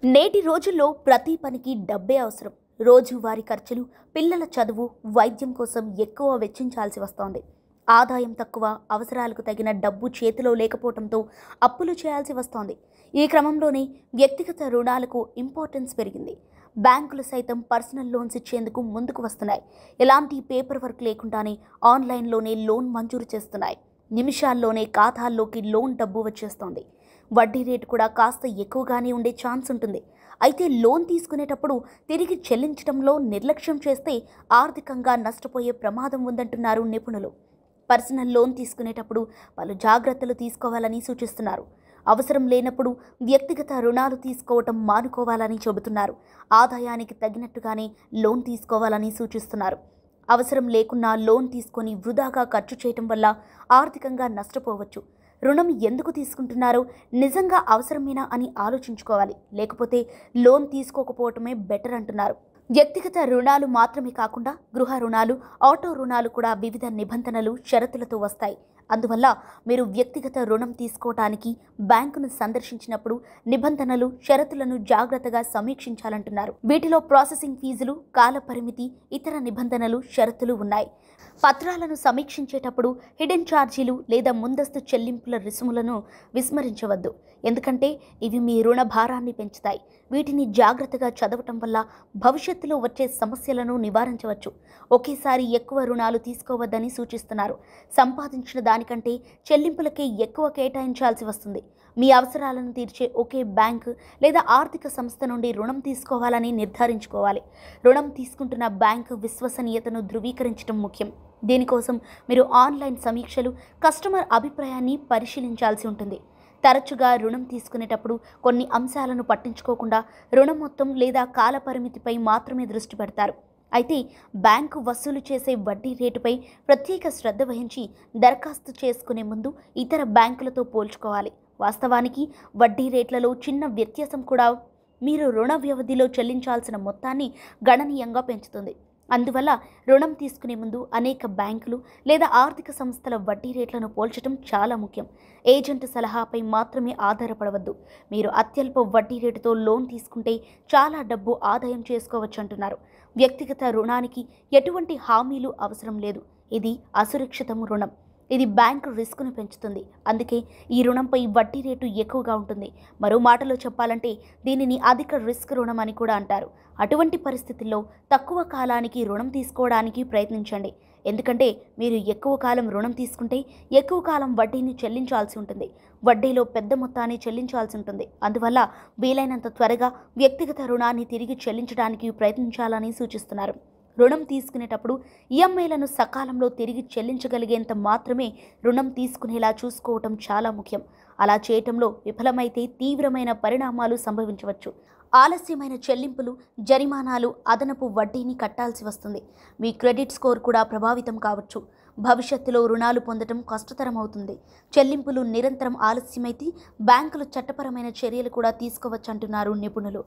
నేటి రోజుల్లో ప్రతి పనికి డబ్బే అవసరం. రోజువారీ ఖర్చులు, పిల్లల చదువు, వైద్యం కోసం ఎక్కువ వెచ్చించాల్సి వస్తోంది. ఆదాయం తక్కువ, అవసరాలకు తగిన డబ్బు చేతిలో లేకపోవడంతో అప్పులు చేయాల్సి వస్తోంది. ఈ క్రమంలోనే వ్యక్తిగత రుణాలకు ఇంపార్టెన్స్ పెరిగింది. బ్యాంకులు సైతం పర్సనల్ లోన్స్ ఇచ్చేందుకు ముందుకు వస్తున్నాయి. ఎలాంటి పేపర్ వర్క్ లేకుండానే ఆన్లైన్లోనే లోన్ మంజూరు చేస్తున్నాయి. నిమిషాల్లోనే ఖాతాల్లోకి లోన్ డబ్బు వచ్చేస్తోంది. వడ్డీ రేటు కూడా కాస్త ఎక్కువగానే ఉండే ఛాన్స్ ఉంటుంది. అయితే లోన్ తీసుకునేటప్పుడు తిరిగి చెల్లించడంలో నిర్లక్ష్యం చేస్తే ఆర్థికంగా నష్టపోయే ప్రమాదం ఉందంటున్నారు నిపుణులు. పర్సనల్ లోన్ తీసుకునేటప్పుడు పలు జాగ్రత్తలు తీసుకోవాలని సూచిస్తున్నారు. అవసరం లేనప్పుడు వ్యక్తిగత రుణాలు తీసుకోవటం మానుకోవాలని చెబుతున్నారు. ఆదాయానికి తగినట్టుగానే లోన్ తీసుకోవాలని సూచిస్తున్నారు. అవసరం లేకున్నా లోన్ తీసుకొని వృధాగా ఖర్చు చేయటం వల్ల ఆర్థికంగా నష్టపోవచ్చు. రుణం ఎందుకు తీసుకుంటున్నారో నిజంగా అవసరమేనా అని ఆలోచించుకోవాలి. లేకపోతే లోన్ తీసుకోకపోవటమే బెటర్ అంటున్నారు. వ్యక్తిగత రుణాలు మాత్రమే కాకుండా గృహ రుణాలు, ఆటో రుణాలు కూడా వివిధ నిబంధనలు, షరతులతో వస్తాయి. అందువల్ల మీరు వ్యక్తిగత రుణం తీసుకోవటానికి బ్యాంకును సందర్శించినప్పుడు నిబంధనలు, షరతులను జాగ్రత్తగా సమీక్షించాలంటున్నారు. వీటిలో ప్రాసెసింగ్ ఫీజులు, కాల పరిమితి, ఇతర నిబంధనలు, షరతులు ఉన్నాయి. పత్రాలను సమీక్షించేటప్పుడు హిడెన్ ఛార్జీలు లేదా ముందస్తు చెల్లింపుల రుసుములను విస్మరించవద్దు. ఎందుకంటే ఇవి మీ రుణ భారాన్ని పెంచుతాయి. వీటిని జాగ్రత్తగా చదవటం వల్ల భవిష్యత్తులో వచ్చే సమస్యలను నివారించవచ్చు. ఒకేసారి ఎక్కువ రుణాలు తీసుకోవద్దని సూచిస్తున్నారు. సంపాదించిన దానికంటే చెల్లింపులకే ఎక్కువ కేటాయించాల్సి వస్తుంది. మీ అవసరాలను తీర్చే ఒకే బ్యాంకు లేదా ఆర్థిక సంస్థ నుండి రుణం తీసుకోవాలని నిర్ధారించుకోవాలి. రుణం తీసుకుంటున్న బ్యాంకు విశ్వసనీయతను ధృవీకరించడం ముఖ్యం. దీనికోసం మీరు ఆన్లైన్ సమీక్షలు, కస్టమర్ అభిప్రాయాన్ని పరిశీలించాల్సి ఉంటుంది. తరచుగా రుణం తీసుకునేటప్పుడు కొన్ని అంశాలను పట్టించుకోకుండా రుణం మొత్తం లేదా కాల పరిమితిపై మాత్రమే దృష్టి పెడతారు. అయితే బ్యాంకు వసూలు చేసే వడ్డీ రేటుపై ప్రత్యేక శ్రద్ధ వహించి దరఖాస్తు చేసుకునే ముందు ఇతర బ్యాంకులతో పోల్చుకోవాలి. వాస్తవానికి వడ్డీ రేట్లలో చిన్న వ్యత్యాసం కూడా మీరు రుణ వ్యవధిలో చెల్లించాల్సిన మొత్తాన్ని గణనీయంగా పెంచుతుంది. అందువల్ల రుణం తీసుకునే ముందు అనేక బ్యాంకులు లేదా ఆర్థిక సంస్థల వడ్డీ రేట్లను పోల్చడం చాలా ముఖ్యం. ఏజెంట్ సలహాపై మాత్రమే ఆధారపడవద్దు. మీరు అత్యల్ప వడ్డీ రేటుతో లోన్ తీసుకుంటే చాలా డబ్బు ఆదాయం చేసుకోవచ్చు అంటున్నారు. వ్యక్తిగత రుణానికి ఎటువంటి హామీలు అవసరం లేదు. ఇది అసురక్షితం రుణం. ఇది బ్యాంకు రిస్క్ను పెంచుతుంది. అందుకే ఈ రుణంపై వడ్డీ రేటు ఎక్కువగా ఉంటుంది. మరో మాటలో చెప్పాలంటే దీనిని అధిక రిస్క్ రుణం అని కూడా అంటారు. అటువంటి పరిస్థితుల్లో తక్కువ కాలానికి రుణం తీసుకోవడానికి ప్రయత్నించండి. ఎందుకంటే మీరు ఎక్కువ కాలం రుణం తీసుకుంటే ఎక్కువ కాలం వడ్డీని చెల్లించాల్సి ఉంటుంది. వడ్డీలో పెద్ద మొత్తాన్ని చెల్లించాల్సి ఉంటుంది. అందువల్ల వీలైనంత త్వరగా వ్యక్తిగత రుణాన్ని తిరిగి చెల్లించడానికి ప్రయత్నించాలని సూచిస్తున్నారు. రుణం తీసుకునేటప్పుడు ఈఎంఐలను సకాలంలో తిరిగి చెల్లించగలిగేంత మాత్రమే రుణం తీసుకునేలా చూసుకోవటం చాలా ముఖ్యం. అలా చేయటంలో విఫలమైతే తీవ్రమైన పరిణామాలు సంభవించవచ్చు. ఆలస్యమైన చెల్లింపులు, జరిమానాలు, అదనపు వడ్డీని కట్టాల్సి వస్తుంది. మీ క్రెడిట్ స్కోర్ కూడా ప్రభావితం కావచ్చు. భవిష్యత్తులో రుణాలు పొందడం కష్టతరం అవుతుంది. చెల్లింపులు నిరంతరం ఆలస్యమైతే బ్యాంకులు చట్టపరమైన చర్యలు కూడా తీసుకోవచ్చంటున్నారు నిపుణులు.